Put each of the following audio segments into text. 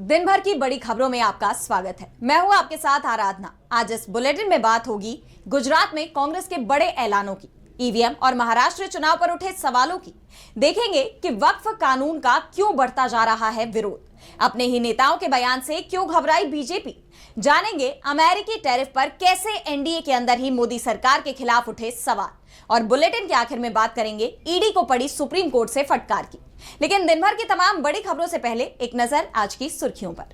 दिन भर की बड़ी खबरों में आपका स्वागत है। मैं हूं आपके साथ आराधना। आज इस बुलेटिन में बात होगी गुजरात में कांग्रेस के बड़े ऐलानों की, ईवीएम और महाराष्ट्र चुनाव पर उठे सवालों की। देखेंगे कि वक्फ कानून का क्यों बढ़ता जा रहा है विरोध, अपने ही नेताओं के बयान से क्यों घबराई बीजेपी। जानेंगे अमेरिकी टैरिफ पर कैसे एनडीए के अंदर ही मोदी सरकार के खिलाफ उठे सवाल, और बुलेटिन के आखिर में बात करेंगे ईडी को पड़ी सुप्रीम कोर्ट से फटकार की। लेकिन दिन भर की तमाम बड़ी खबरों से पहले एक नजर आज की सुर्खियों पर।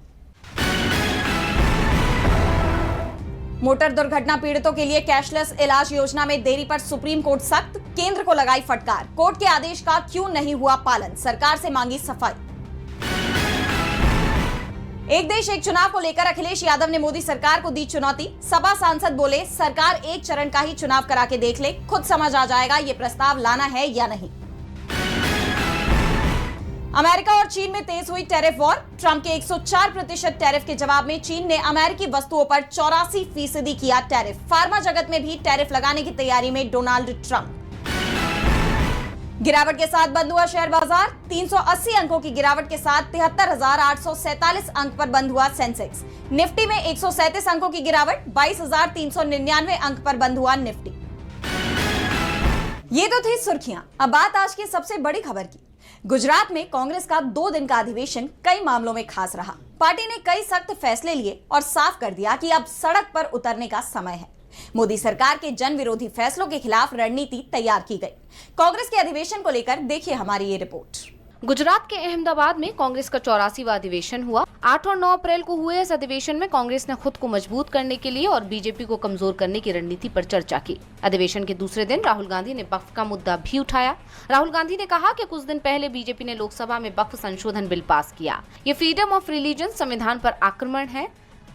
मोटर दुर्घटना पीड़ितों के लिए कैशलेस इलाज योजना में देरी पर सुप्रीम कोर्ट सख्त, केंद्र को लगाई फटकार। कोर्ट के आदेश का क्यों नहीं हुआ पालन, सरकार से मांगी सफाई। एक देश एक चुनाव को लेकर अखिलेश यादव ने मोदी सरकार को दी चुनौती। सपा सांसद बोले, सरकार एक चरण का ही चुनाव करा के देख ले, खुद समझ आ जाएगा ये प्रस्ताव लाना है या नहीं। अमेरिका और चीन में तेज हुई टैरिफ वॉर। ट्रंप के 104% टैरिफ के जवाब में चीन ने अमेरिकी वस्तुओं पर 84% किया टैरिफ। फार्मा जगत में भी टैरिफ लगाने की तैयारी में डोनाल्ड ट्रंप। गिरावट के साथ बंद हुआ शेयर बाजार। 380 अंकों की गिरावट के साथ 73,847 अंक पर बंद हुआ सेंसेक्स। निफ्टी में 137 अंकों की गिरावट, 22,399 अंक पर बंद हुआ निफ्टी। ये तो थी सुर्खियां। अब बात आज की सबसे बड़ी खबर की। गुजरात में कांग्रेस का 2 दिन का अधिवेशन कई मामलों में खास रहा। पार्टी ने कई सख्त फैसले लिए और साफ कर दिया कि अब सड़क पर उतरने का समय है। मोदी सरकार के जन विरोधी फैसलों के खिलाफ रणनीति तैयार की गई। कांग्रेस के अधिवेशन को लेकर देखिए हमारी ये रिपोर्ट। गुजरात के अहमदाबाद में कांग्रेस का 84वां अधिवेशन हुआ। 8 और 9 अप्रैल को हुए इस अधिवेशन में कांग्रेस ने खुद को मजबूत करने के लिए और बीजेपी को कमजोर करने की रणनीति पर चर्चा की। अधिवेशन के दूसरे दिन राहुल गांधी ने वक्फ का मुद्दा भी उठाया। राहुल गांधी ने कहा कि कुछ दिन पहले बीजेपी ने लोकसभा में वक्फ संशोधन बिल पास किया। ये फ्रीडम ऑफ रिलीजन संविधान पर आक्रमण है।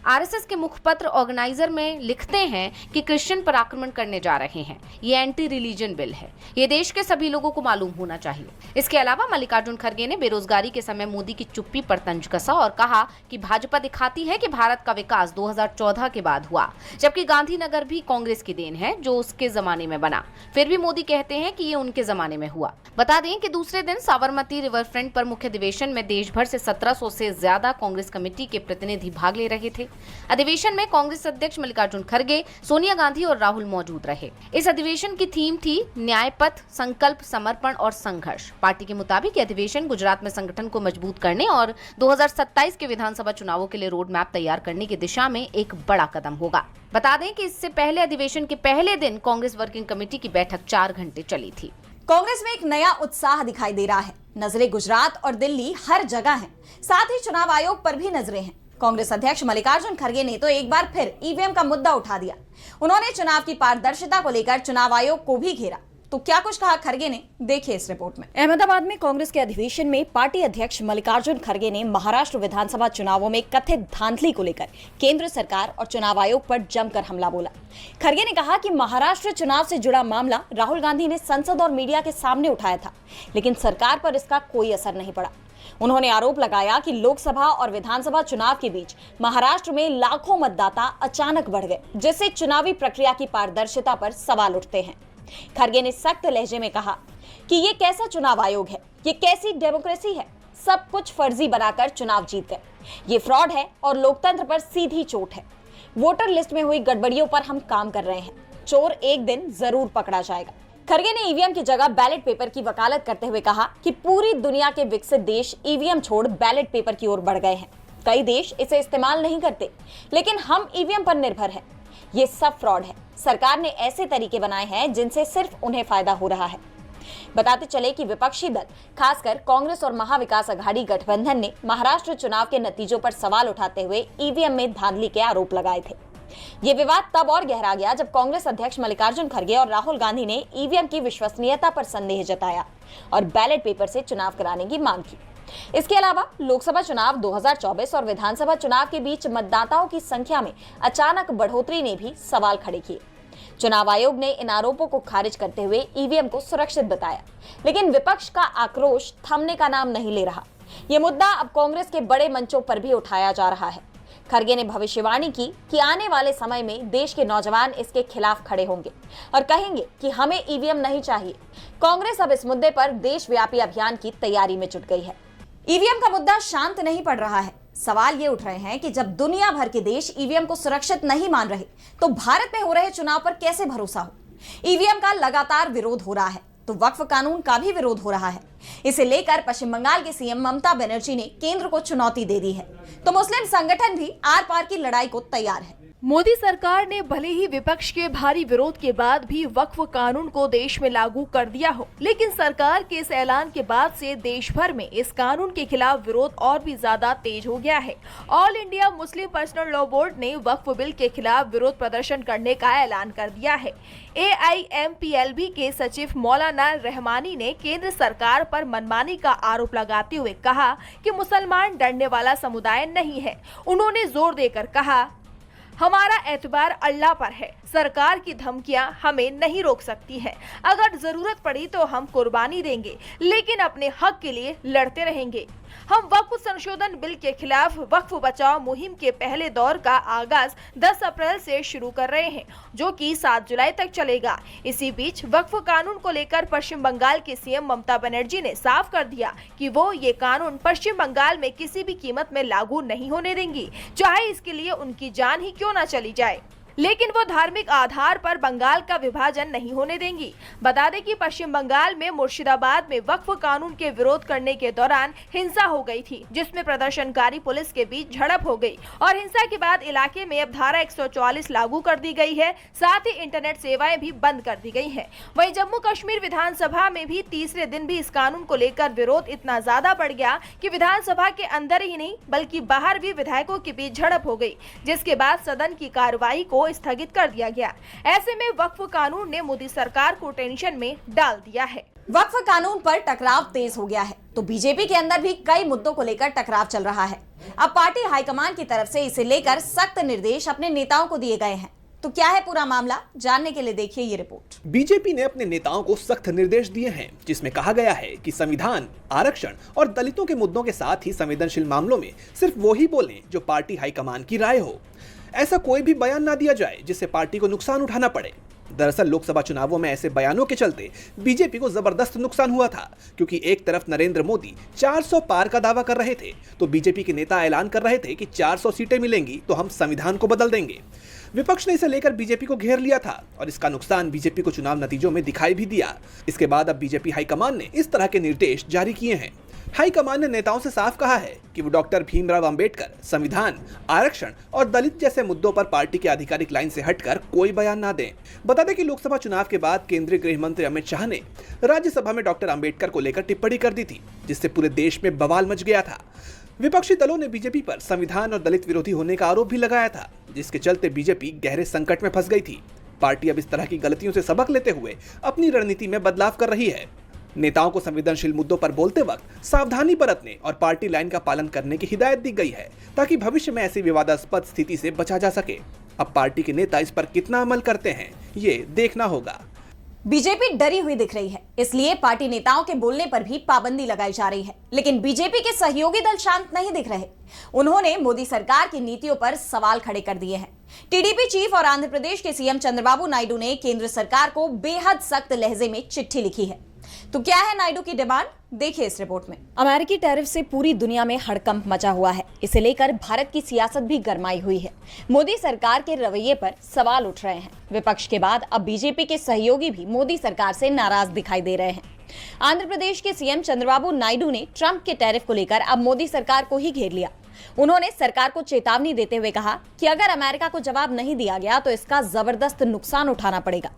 आरएसएस के मुखपत्र ऑर्गेनाइजर में लिखते हैं कि क्रिश्चियन पर आक्रमण करने जा रहे हैं। ये एंटी रिलीजन बिल है। ये देश के सभी लोगों को मालूम होना चाहिए। इसके अलावा मल्लिकार्जुन खड़गे ने बेरोजगारी के समय मोदी की चुप्पी पर तंज कसा और कहा कि भाजपा दिखाती है कि भारत का विकास 2014 के बाद हुआ, जबकि गांधीनगर भी कांग्रेस की देन है जो उसके जमाने में बना। फिर भी मोदी कहते हैं कि ये उनके जमाने में हुआ। बता दें कि दूसरे दिन साबरमती रिवर फ्रंट पर मुख्य अधिवेशन में देश भर से 1700 से ज्यादा कांग्रेस कमेटी के प्रतिनिधि भाग ले रहे थे। अधिवेशन में कांग्रेस अध्यक्ष मल्लिकार्जुन खड़गे, सोनिया गांधी और राहुल मौजूद रहे। इस अधिवेशन की थीम थी न्याय पथ, संकल्प, समर्पण और संघर्ष। पार्टी के मुताबिक अधिवेशन गुजरात में संगठन को मजबूत करने और 2027 के विधानसभा चुनावों के लिए रोड मैप तैयार करने की दिशा में एक बड़ा कदम होगा। बता दें कि इससे पहले अधिवेशन के पहले दिन कांग्रेस वर्किंग कमेटी की बैठक 4 घंटे चली थी। कांग्रेस में एक नया उत्साह दिखाई दे रहा है। नजरें गुजरात और दिल्ली हर जगह हैं। साथ ही चुनाव आयोग पर भी नजरें हैं। कांग्रेस अध्यक्ष मल्लिकार्जुन खड़गे ने तो एक बार फिर ईवीएम का मुद्दा उठा दिया। उन्होंने चुनाव की पारदर्शिता को लेकर चुनाव आयोग को भी घेरा। तो क्या कुछ कहा खड़गे ने, देखिए इस रिपोर्ट में। अहमदाबाद में कांग्रेस के अधिवेशन में पार्टी अध्यक्ष मल्लिकार्जुन खड़गे ने महाराष्ट्र विधानसभा चुनावों में कथित धांधली को लेकर केंद्र सरकार और चुनाव आयोग पर जमकर हमला बोला। खड़गे ने कहा कि महाराष्ट्र चुनाव से जुड़ा मामला राहुल गांधी ने संसद और मीडिया के सामने उठाया था, लेकिन सरकार पर इसका कोई असर नहीं पड़ा। उन्होंने आरोप लगाया कि लोकसभा और विधानसभा चुनाव के बीच महाराष्ट्र में लाखों मतदाता अचानक बढ़ गए, जिससे चुनावी प्रक्रिया की पारदर्शिता पर सवाल उठते हैं। खड़गे ने सख्त लहजे में कहा कि ये कैसा चुनाव आयोग है, ये कैसी डेमोक्रेसी है, सब कुछ फर्जी बनाकर चुनाव जीत गए। ये फ्रॉड है और लोकतंत्र पर सीधी चोट है। वोटर लिस्ट में हुई गड़बड़ियों पर हम काम कर रहे हैं। चोर एक दिन जरूर पकड़ा जाएगा। खड़गे ने ईवीएम की जगह बैलेट पेपर की वकालत करते हुए कहा कि पूरी दुनिया के विकसित देश ईवीएम छोड़ बैलेट पेपर की ओर बढ़ गए हैं। कई देश इसे इस्तेमाल नहीं करते, लेकिन हम ईवीएम पर निर्भर हैं। ये सब फ्रॉड है। सरकार ने ऐसे तरीके बनाए हैं जिनसे सिर्फ उन्हें फायदा हो रहा है। बताते चले कि विपक्षी दल, खासकर कांग्रेस और महाविकास अघाड़ी गठबंधन ने महाराष्ट्र चुनाव के नतीजों पर सवाल उठाते हुए ईवीएम में धांधली के आरोप लगाए थे। ये विवाद तब और गहरा गया जब कांग्रेस अध्यक्ष मल्लिकार्जुन खड़गे और राहुल गांधी ने ईवीएम की विश्वसनीयता पर संदेह जताया और बैलेट पेपर से चुनाव कराने की मांग की। इसके अलावा लोकसभा चुनाव 2024 और विधानसभा चुनाव के बीच मतदाताओं की संख्या में अचानक बढ़ोतरी ने भी सवाल खड़े किए। चुनाव आयोग ने इन आरोपों को खारिज करते हुए ईवीएम को सुरक्षित बताया, लेकिन विपक्ष का आक्रोश थमने का नाम नहीं ले रहा। यह मुद्दा अब कांग्रेस के बड़े मंचों पर भी उठाया जा रहा है। खड़गे ने भविष्यवाणी की कि आने वाले समय में देश के नौजवान इसके खिलाफ खड़े होंगे और कहेंगे कि हमें ईवीएम नहीं चाहिए। कांग्रेस अब इस मुद्दे पर देशव्यापी अभियान की तैयारी में जुट गई है। ईवीएम का मुद्दा शांत नहीं पड़ रहा है। सवाल ये उठ रहे हैं कि जब दुनिया भर के देश ईवीएम को सुरक्षित नहीं मान रहे, तो भारत में हो रहे चुनाव पर कैसे भरोसा हो? ईवीएम का लगातार विरोध हो रहा है, तो वक्फ कानून का भी विरोध हो रहा है। इसे लेकर पश्चिम बंगाल के सीएम ममता बनर्जी ने केंद्र को चुनौती दे दी है, तो मुस्लिम संगठन भी आर पार की लड़ाई को तैयार है। मोदी सरकार ने भले ही विपक्ष के भारी विरोध के बाद भी वक्फ कानून को देश में लागू कर दिया हो, लेकिन सरकार के इस ऐलान के बाद से देश भर में इस कानून के खिलाफ विरोध और भी ज्यादा तेज हो गया है। All India Muslim personal law board ने वक्फ बिल के खिलाफ विरोध प्रदर्शन करने का ऐलान कर दिया है। AIMPLB के सचिव मौलाना रहमानी ने केंद्र सरकार पर मनमानी का आरोप लगाते हुए कहा कि मुसलमान डरने वाला समुदाय नहीं है। उन्होंने जोर देकर कहा, हमारा एतबार अल्लाह पर है। सरकार की धमकियां हमें नहीं रोक सकती हैं। अगर जरूरत पड़ी तो हम कुर्बानी देंगे, लेकिन अपने हक के लिए लड़ते रहेंगे। हम वक्फ संशोधन बिल के खिलाफ वक्फ बचाओ मुहिम के पहले दौर का आगाज 10 अप्रैल से शुरू कर रहे हैं, जो कि 7 जुलाई तक चलेगा। इसी बीच वक्फ कानून को लेकर पश्चिम बंगाल के सीएम ममता बनर्जी ने साफ कर दिया कि वो ये कानून पश्चिम बंगाल में किसी भी कीमत में लागू नहीं होने देंगी, चाहे इसके लिए उनकी जान ही क्यों न चली जाए। लेकिन वो धार्मिक आधार पर बंगाल का विभाजन नहीं होने देंगी। बता दें कि पश्चिम बंगाल में मुर्शिदाबाद में वक्फ कानून के विरोध करने के दौरान हिंसा हो गई थी, जिसमें प्रदर्शनकारी पुलिस के बीच झड़प हो गई और हिंसा के बाद इलाके में अब धारा 144 लागू कर दी गई है। साथ ही इंटरनेट सेवाएं भी बंद कर दी गई है। वहीं जम्मू कश्मीर विधानसभा में भी तीसरे दिन भी इस कानून को लेकर विरोध इतना ज्यादा बढ़ गया कि विधानसभा के अंदर ही नहीं बल्कि बाहर भी विधायकों के बीच झड़प हो गई, जिसके बाद सदन की कार्यवाही को स्थगित कर दिया गया। ऐसे में वक्फ कानून ने मोदी सरकार को टेंशन में डाल दिया है। वक्फ कानून पर टकराव तेज हो गया है, तो बीजेपी के अंदर भी कई मुद्दों को लेकर टकराव चल रहा है। अब पार्टी हाईकमान की तरफ से इसे लेकर सख्त निर्देश अपने नेताओं को दिए गए हैं। तो क्या है पूरा मामला, जानने के लिए देखिए ये रिपोर्ट। बीजेपी ने अपने नेताओं को सख्त निर्देश दिए हैं, जिसमें कहा गया है कि संविधान, आरक्षण और दलितों के मुद्दों के साथ ही संवेदनशील मामलों में सिर्फ वो ही बोलें जो पार्टी हाईकमान की राय हो। ऐसा कोई भी बयान ना दिया जाए जिससे पार्टी को नुकसान उठाना पड़े। दरअसल लोकसभा चुनावों में ऐसे बयानों के चलते बीजेपी को जबरदस्त नुकसान हुआ था, क्योंकि एक तरफ नरेंद्र मोदी 400 पार का दावा कर रहे थे, तो बीजेपी के नेता ऐलान कर रहे थे कि 400 सीटें मिलेंगी तो हम संविधान को बदल देंगे। विपक्ष ने इसे लेकर बीजेपी को घेर लिया था और इसका नुकसान बीजेपी को चुनाव नतीजों में दिखाई भी दिया। इसके बाद अब बीजेपी हाईकमान ने इस तरह के निर्देश जारी किए हैं। हाईकमान ने नेताओं से साफ कहा है कि वो डॉक्टर भीमराव अंबेडकर, संविधान, आरक्षण और दलित जैसे मुद्दों पर पार्टी के आधिकारिक लाइन से हटकर कोई बयान ना दें। बता दें कि लोकसभा चुनाव के बाद केंद्रीय गृह मंत्री अमित शाह ने राज्यसभा में डॉक्टर अंबेडकर को लेकर टिप्पणी कर दी थी, जिससे पूरे देश में बवाल मच गया था। विपक्षी दलों ने बीजेपी पर संविधान और दलित विरोधी होने का आरोप भी लगाया था, जिसके चलते बीजेपी गहरे संकट में फंस गई थी। पार्टी अब इस तरह की गलतियों से सबक लेते हुए अपनी रणनीति में बदलाव कर रही है। नेताओं को संवेदनशील मुद्दों पर बोलते वक्त सावधानी बरतने और पार्टी लाइन का पालन करने की हिदायत दी गई है, ताकि भविष्य में ऐसी विवादास्पद स्थिति से बचा जा सके। अब पार्टी के नेता इस पर कितना अमल करते हैं, ये देखना होगा। बीजेपी डरी हुई दिख रही है, इसलिए पार्टी नेताओं के बोलने पर भी पाबंदी लगाई जा रही है। लेकिन बीजेपी के सहयोगी दल शांत नहीं दिख रहे। उन्होंने मोदी सरकार की नीतियों पर सवाल खड़े कर दिए हैं। टीडीपी चीफ और आंध्र प्रदेश के सीएम चंद्रबाबू नायडू ने केंद्र सरकार को बेहद सख्त लहजे में चिट्ठी लिखी है। तो क्या है नायडू की डिमांड, देखिए इस रिपोर्ट में। अमेरिकी टैरिफ से पूरी दुनिया में हड़कंप मचा हुआ है। इसे लेकर भारत की सियासत भी गरमाई हुई है। मोदी सरकार के रवैये पर सवाल उठ रहे हैं। विपक्ष के बाद अब बीजेपी के सहयोगी भी मोदी सरकार से नाराज दिखाई दे रहे हैं। आंध्र प्रदेश के सीएम चंद्रबाबू नायडू ने ट्रंप के टैरिफ को लेकर अब मोदी सरकार को ही घेर लिया। उन्होंने सरकार को चेतावनी देते हुए कहा कि अगर अमेरिका को जवाब नहीं दिया गया तो इसका जबरदस्त नुकसान उठाना पड़ेगा।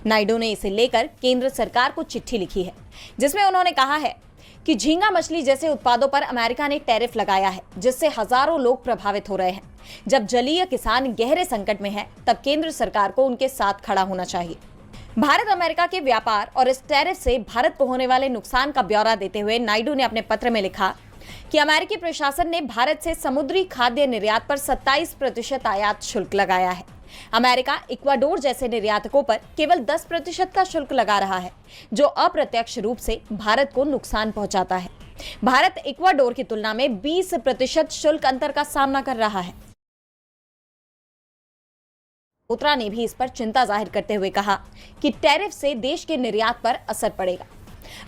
नायडू ने इसे लेकर केंद्र सरकार को चिट्ठी लिखी है, जिसमें उन्होंने कहा है कि झींगा मछली जैसे उत्पादों पर अमेरिका ने टैरिफ लगाया है, जिससे हजारों लोग प्रभावित हो रहे हैं। जब जलीय किसान गहरे संकट में है, तब केंद्र सरकार को उनके साथ खड़ा होना चाहिए। भारत अमेरिका के व्यापार और इस टैरिफ से भारत को होने वाले नुकसान का ब्यौरा देते हुए नायडू ने अपने पत्र में लिखा कि अमेरिकी प्रशासन ने भारत से समुद्री खाद्य निर्यात पर 27% आयात शुल्क लगाया है। अमेरिका इक्वाडोर जैसे निर्यातकों पर केवल 10% का शुल्क लगा रहा है, जो अप्रत्यक्ष रूप से भारत को नुकसान पहुंचाता है। भारत इक्वाडोर की तुलना में 20% शुल्क अंतर का सामना कर रहा है। मल्होत्रा ने भी इस पर चिंता जाहिर करते हुए कहा कि टैरिफ से देश के निर्यात पर असर पड़ेगा।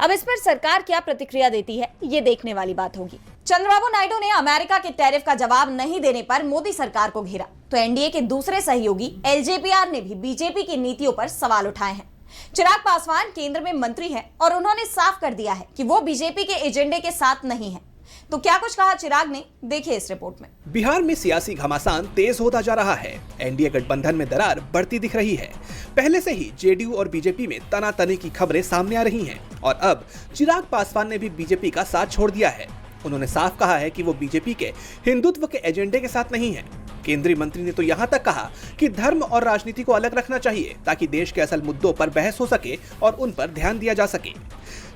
अब इस पर सरकार क्या प्रतिक्रिया देती है, ये देखने वाली बात होगी। चंद्रबाबू नायडू ने अमेरिका के टैरिफ का जवाब नहीं देने पर मोदी सरकार को घेरा, तो एनडीए के दूसरे सहयोगी एलजेपीआर ने भी बीजेपी की नीतियों पर सवाल उठाए हैं। चिराग पासवान केंद्र में मंत्री हैं और उन्होंने साफ कर दिया है कि वो बीजेपी के एजेंडे के साथ नहीं है। तो क्या कुछ कहा चिराग ने, देखिए इस रिपोर्ट में। बिहार में सियासी घमासान तेज होता जा रहा है। एनडीए गठबंधन में दरार बढ़ती दिख रही है। पहले से ही जेडीयू और बीजेपी में तनातनी की खबरें सामने आ रही हैं और अब चिराग पासवान ने भी बीजेपी का साथ छोड़ दिया है। उन्होंने साफ कहा है कि वो बीजेपी के हिंदुत्व के एजेंडे के साथ नहीं है। केंद्रीय मंत्री ने तो यहाँ तक कहा कि धर्म और राजनीति को अलग रखना चाहिए ताकि देश के असल मुद्दों पर बहस हो सके और उन पर ध्यान दिया जा सके।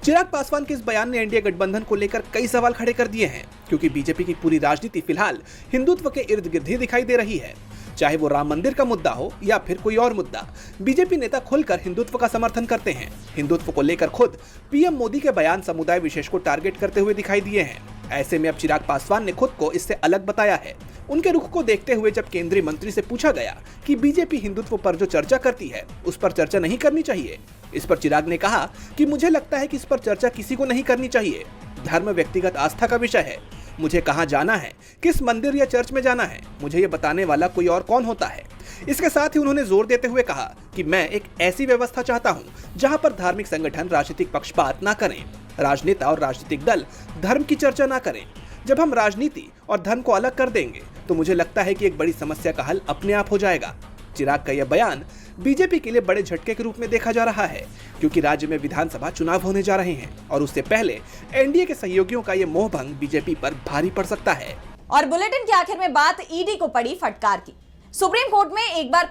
चिराग पासवान के इस बयान ने एनडीए गठबंधन को लेकर कई सवाल खड़े कर दिए हैं, क्योंकि बीजेपी की पूरी राजनीति फिलहाल हिंदुत्व के इर्द गिर्द ही दिखाई दे रही है। चाहे वो राम मंदिर का मुद्दा हो या फिर कोई और मुद्दा, बीजेपी नेता खुलकर हिंदुत्व का समर्थन करते हैं। हिंदुत्व को लेकर खुद पीएम मोदी के बयान समुदाय विशेष को टारगेट करते हुए दिखाई दिए हैं। ऐसे में अब चिराग पासवान ने खुद को इससे अलग बताया है। उनके रुख को देखते हुए जब केंद्रीय मंत्री से पूछा गया कि बीजेपी हिंदुत्व पर जो चर्चा करती है उस पर चर्चा नहीं करनी चाहिए, इस पर चिराग ने कहा कि मुझे लगता है कि इस पर चर्चा किसी को नहीं करनी चाहिए। धर्म व्यक्तिगत आस्था का विषय है। मुझे कहाँ जाना है, किस मंदिर या चर्च में जाना है, मुझे ये बताने वाला कोई और कौन होता है। इसके साथ ही उन्होंने जोर देते हुए कहा कि मैं एक ऐसी व्यवस्था चाहता हूँ जहाँ पर धार्मिक संगठन राजनीतिक पक्षपात न करें, राजनेता और राजनीतिक दल धर्म की चर्चा न करें। जब हम राजनीति और धर्म को अलग कर देंगे तो मुझे लगता है कि एक बड़ी समस्या का हल अपने आप हो जाएगा। चिराग का यह बयान बीजेपी के लिए बड़े झटके के रूप में देखा जा रहा है, क्योंकि राज्य में विधानसभा चुनाव होने जा रहे हैं और उससे पहले एनडीए के सहयोगियों का यह मोहभंग बीजेपी पर भारी पड़ सकता है। और बुलेटिन के आखिर में बात ईडी को पड़ी फटकार की। सुप्रीम कोर्ट में एक बार